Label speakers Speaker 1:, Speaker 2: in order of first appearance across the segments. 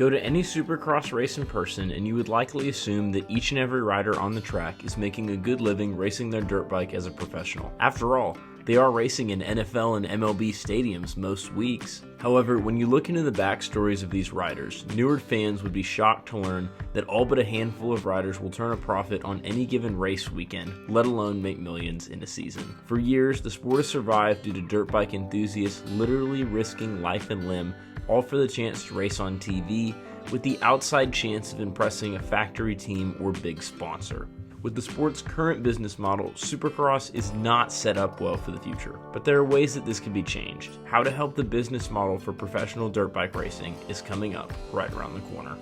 Speaker 1: Go to any Supercross race in person and you would likely assume that each and every rider on the track is making a good living racing their dirt bike as a professional. After all, they are racing in NFL and MLB stadiums most weeks. However, when you look into the backstories of these riders, newer fans would be shocked to learn that all but a handful of riders will turn a profit on any given race weekend, let alone make millions in a season. For years, the sport has survived due to dirt bike enthusiasts literally risking life and limb, all for the chance to race on TV, with the outside chance of impressing a factory team or big sponsor. With the sport's current business model, Supercross is not set up well for the future, but there are ways that this can be changed. How to help the business model for professional dirt bike racing is coming up right around the corner.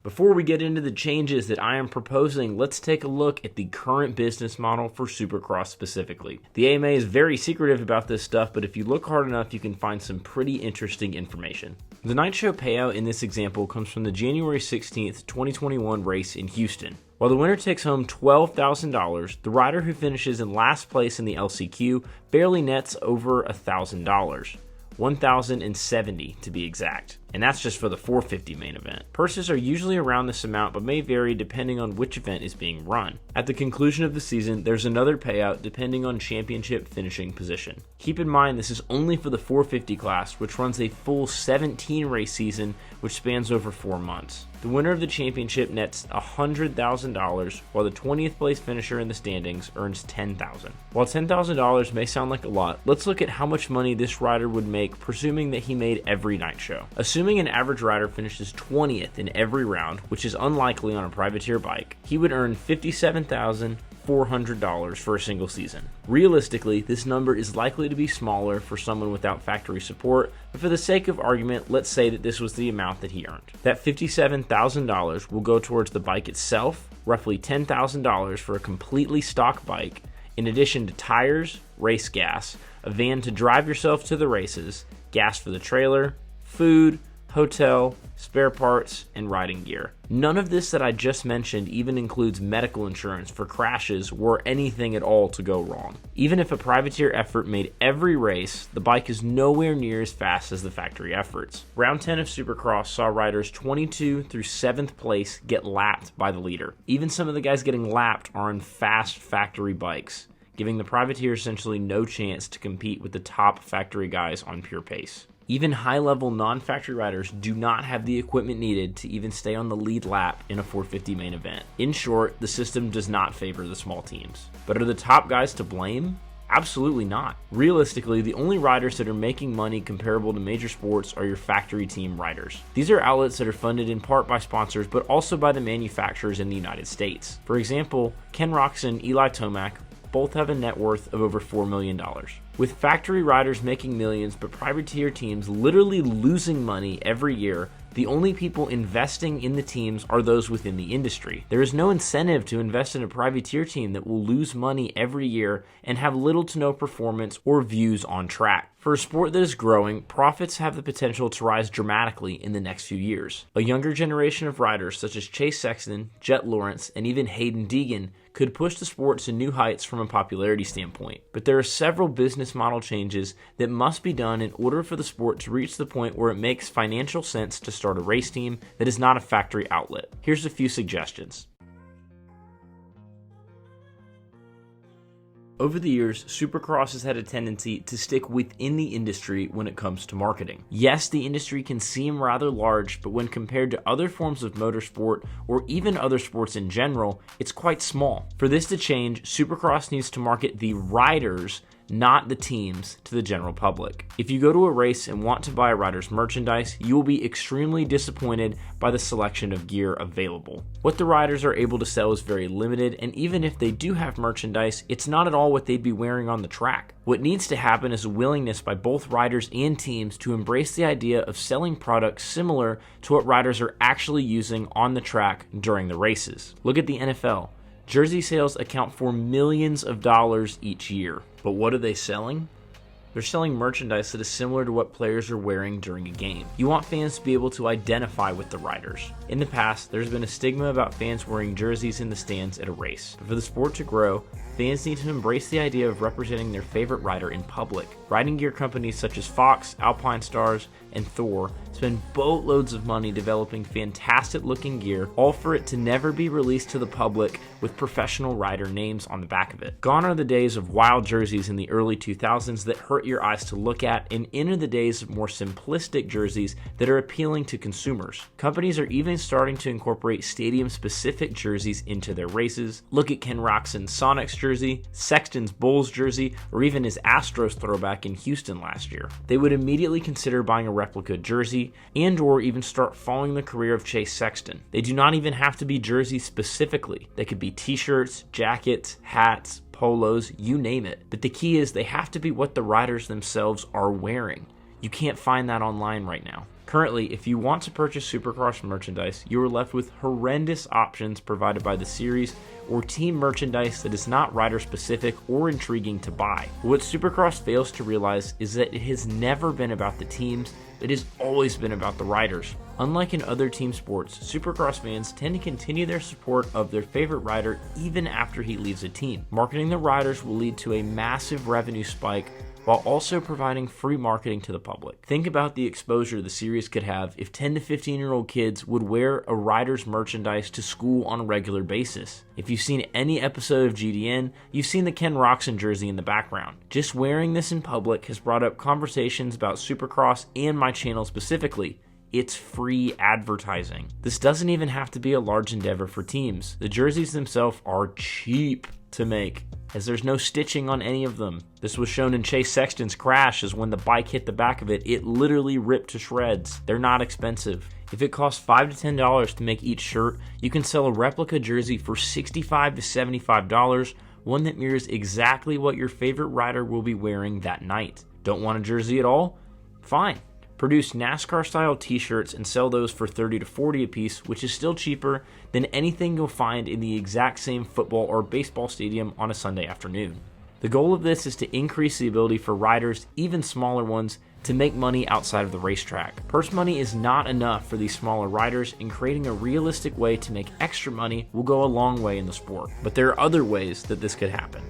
Speaker 1: Before we get into the changes that I am proposing, let's take a look at the current business model for Supercross specifically. The AMA is very secretive about this stuff, but if you look hard enough, you can find some pretty interesting information. The night show payout in this example comes from the January 16th, 2021 race in Houston. While the winner takes home $12,000, the rider who finishes in last place in the LCQ barely nets over $1,000. $1,070 to be exact, and that's just for the 450 main event. Purses are usually around this amount but may vary depending on which event is being run. At the conclusion of the season, there's another payout depending on championship finishing position. Keep in mind this is only for the 450 class, which runs a full 17 race season which spans over 4 months. The winner of the championship nets $100,000, while the 20th place finisher in the standings earns $10,000. While $10,000 may sound like a lot, let's look at how much money this rider would make presuming that he made every night show. Assuming an average rider finishes 20th in every round, which is unlikely on a privateer bike, he would earn $57,400 for a single season. Realistically, this number is likely to be smaller for someone without factory support, but for the sake of argument, let's say that this was the amount that he earned. That $57,000 will go towards the bike itself, roughly $10,000 for a completely stock bike, in addition to tires, race gas, a van to drive yourself to the races, gas for the trailer, food, hotel, spare parts, and riding gear. None of this that I just mentioned even includes medical insurance for crashes were anything at all to go wrong. Even if a privateer effort made every race, the bike is nowhere near as fast as the factory efforts. Round 10 of Supercross saw riders 22 through 7th place get lapped by the leader. Even some of the guys getting lapped are on fast factory bikes, giving the privateer essentially no chance to compete with the top factory guys on pure pace. Even high-level non-factory riders do not have the equipment needed to even stay on the lead lap in a 450 main event. In short, the system does not favor the small teams. But are the top guys to blame? Absolutely not. Realistically, the only riders that are making money comparable to major sports are your factory team riders. These are outlets that are funded in part by sponsors, but also by the manufacturers in the United States. For example, Ken Roczen and Eli Tomac both have a net worth of over $4 million. With factory riders making millions but privateer teams literally losing money every year, the only people investing in the teams are those within the industry. There is no incentive to invest in a privateer team that will lose money every year and have little to no performance or views on track. For a sport that is growing, profits have the potential to rise dramatically in the next few years. A younger generation of riders such as Chase Sexton, Jet Lawrence, and even Hayden Deegan could push the sport to new heights from a popularity standpoint. But there are several business model changes that must be done in order for the sport to reach the point where it makes financial sense to start a race team that is not a factory outlet. Here's a few suggestions. Over the years, Supercross has had a tendency to stick within the industry when it comes to marketing. Yes, the industry can seem rather large, but when compared to other forms of motorsport or even other sports in general, it's quite small. For this to change, Supercross needs to market the riders, not the teams, to the general public. If you go to a race and want to buy a rider's merchandise, you will be extremely disappointed by the selection of gear available. What the riders are able to sell is very limited, and even if they do have merchandise, it's not at all what they'd be wearing on the track. What needs to happen is a willingness by both riders and teams to embrace the idea of selling products similar to what riders are actually using on the track during the races. Look at the NFL. Jersey sales account for millions of dollars each year. But what are they selling? They're selling merchandise that is similar to what players are wearing during a game. You want fans to be able to identify with the riders. In the past, there's been a stigma about fans wearing jerseys in the stands at a race. But for the sport to grow, fans need to embrace the idea of representing their favorite rider in public. Riding gear companies such as Fox, Alpine Stars, and Thor spend boatloads of money developing fantastic looking gear, all for it to never be released to the public with professional rider names on the back of it. Gone are the days of wild jerseys in the early 2000s that hurt your eyes to look at, and enter the days of more simplistic jerseys that are appealing to consumers. Companies are even starting to incorporate stadium-specific jerseys into their races. Look at Ken Roczen's Sonics jersey, Sexton's Bulls jersey, or even his Astros throwback in Houston last year. They would immediately consider buying a replica jersey and or even start following the career of Chase Sexton. They do not even have to be jerseys specifically. They could be t-shirts, jackets, hats, polos, you name it. But the key is they have to be what the riders themselves are wearing. You can't find that online right now. Currently, if you want to purchase Supercross merchandise, you are left with horrendous options provided by the series or team merchandise that is not rider specific or intriguing to buy. But what Supercross fails to realize is that it has never been about the teams, it has always been about the riders. Unlike in other team sports, Supercross fans tend to continue their support of their favorite rider even after he leaves a team. Marketing the riders will lead to a massive revenue spike while also providing free marketing to the public. Think about the exposure the series could have if 10 to 15-year-old kids would wear a rider's merchandise to school on a regular basis. If you've seen any episode of GDN, you've seen the Ken Roczen jersey in the background. Just wearing this in public has brought up conversations about Supercross and my channel specifically. It's free advertising. This doesn't even have to be a large endeavor for teams. The jerseys themselves are cheap to make, as there's no stitching on any of them. This was shown in Chase Sexton's crash, as when the bike hit the back of it, it literally ripped to shreds. They're not expensive. If it costs $5 to $10 to make each shirt, you can sell a replica jersey for $65 to $75, one that mirrors exactly what your favorite rider will be wearing that night. Don't want a jersey at all? Fine. Produce NASCAR-style t-shirts and sell those for $30 to $40 a piece, which is still cheaper than anything you'll find in the exact same football or baseball stadium on a Sunday afternoon. The goal of this is to increase the ability for riders, even smaller ones, to make money outside of the racetrack. Purse money is not enough for these smaller riders, and creating a realistic way to make extra money will go a long way in the sport. But there are other ways that this could happen.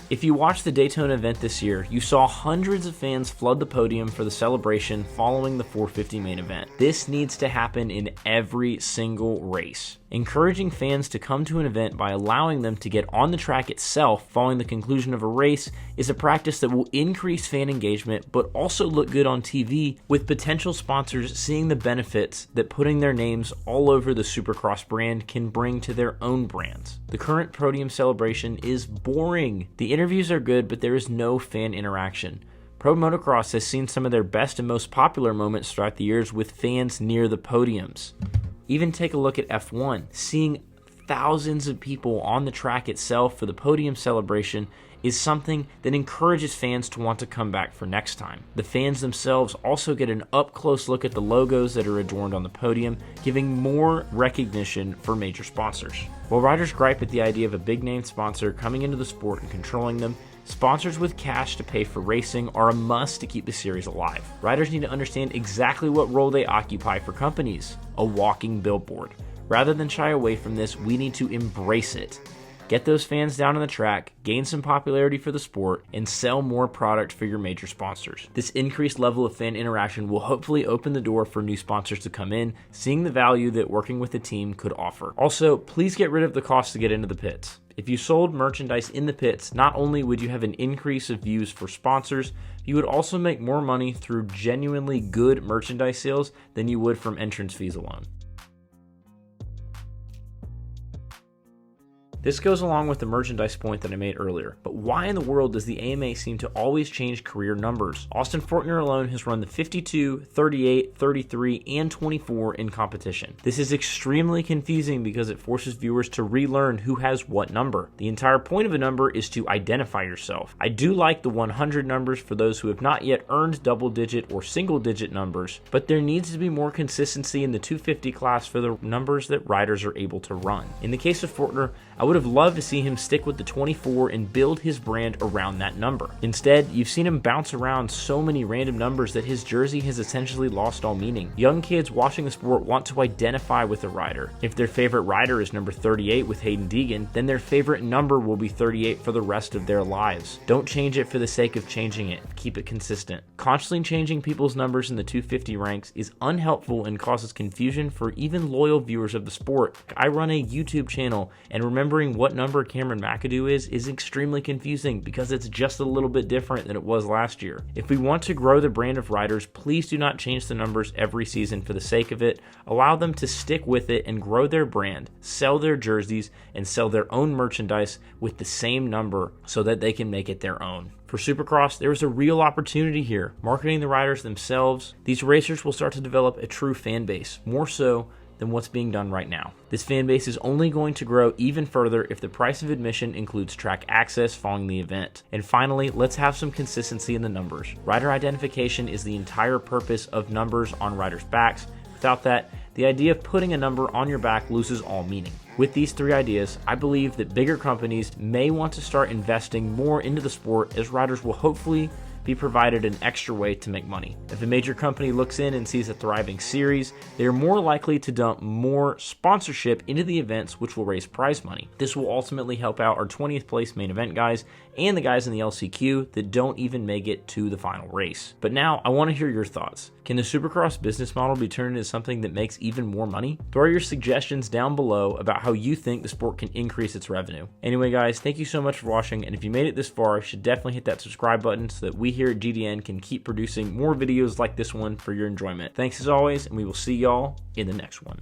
Speaker 1: If you watched the Daytona event this year, you saw hundreds of fans flood the podium for the celebration following the 450 main event. This needs to happen in every single race. Encouraging fans to come to an event by allowing them to get on the track itself following the conclusion of a race is a practice that will increase fan engagement but also look good on TV, with potential sponsors seeing the benefits that putting their names all over the Supercross brand can bring to their own brands. The current podium celebration is boring. The interviews are good, but there is no fan interaction. Pro Motocross has seen some of their best and most popular moments throughout the years with fans near the podiums. Even take a look at F1. Seeing thousands of people on the track itself for the podium celebration is something that encourages fans to want to come back for next time. The fans themselves also get an up-close look at the logos that are adorned on the podium, giving more recognition for major sponsors. While riders gripe at the idea of a big-name sponsor coming into the sport and controlling them, sponsors with cash to pay for racing are a must to keep the series alive. Riders need to understand exactly what role they occupy for companies, a walking billboard. Rather than shy away from this, we need to embrace it. Get those fans down on the track, gain some popularity for the sport, and sell more product for your major sponsors. This increased level of fan interaction will hopefully open the door for new sponsors to come in, seeing the value that working with a team could offer. Also, please get rid of the cost to get into the pits. If you sold merchandise in the pits, not only would you have an increase of views for sponsors, you would also make more money through genuinely good merchandise sales than you would from entrance fees alone. This goes along with the merchandise point that I made earlier, but why in the world does the AMA seem to always change career numbers? Austin Forkner alone has run the 52, 38, 33, and 24 in competition. This is extremely confusing because it forces viewers to relearn who has what number. The entire point of a number is to identify yourself. I do like the 100 numbers for those who have not yet earned double-digit or single-digit numbers, but there needs to be more consistency in the 250 class for the numbers that riders are able to run. In the case of Forkner, I would would have loved to see him stick with the 24 and build his brand around that number. Instead, you've seen him bounce around so many random numbers that his jersey has essentially lost all meaning. Young kids watching the sport want to identify with a rider. If their favorite rider is number 38 with Hayden Deegan, then their favorite number will be 38 for the rest of their lives. Don't change it for the sake of changing it. Keep it consistent. Constantly changing people's numbers in the 250 ranks is unhelpful and causes confusion for even loyal viewers of the sport. I run a YouTube channel, and remembering what number Cameron McAdoo is extremely confusing because it's just a little bit different than it was last year. If we want to grow the brand of riders, please do not change the numbers every season for the sake of it. Allow them to stick with it and grow their brand, sell their jerseys, and sell their own merchandise with the same number so that they can make it their own. For Supercross, there is a real opportunity here. Marketing the riders themselves, these racers will start to develop a true fan base, more so than what's being done right now. This fan base is only going to grow even further if the price of admission includes track access following the event. And finally, let's have some consistency in the numbers. Rider identification is the entire purpose of numbers on riders' backs. Without that, the idea of putting a number on your back loses all meaning. With these three ideas, I believe that bigger companies may want to start investing more into the sport, as riders will hopefully be provided an extra way to make money. If a major company looks in and sees a thriving series, they are more likely to dump more sponsorship into the events, which will raise prize money. This will ultimately help out our 20th place main event guys and the guys in the LCQ that don't even make it to the final race. But now I want to hear your thoughts. Can the Supercross business model be turned into something that makes even more money? Throw your suggestions down below about how you think the sport can increase its revenue. Anyway guys, thank you so much for watching, and if you made it this far, you should definitely hit that subscribe button so that we here at GDN can keep producing more videos like this one for your enjoyment. Thanks as always, and we will see y'all in the next one.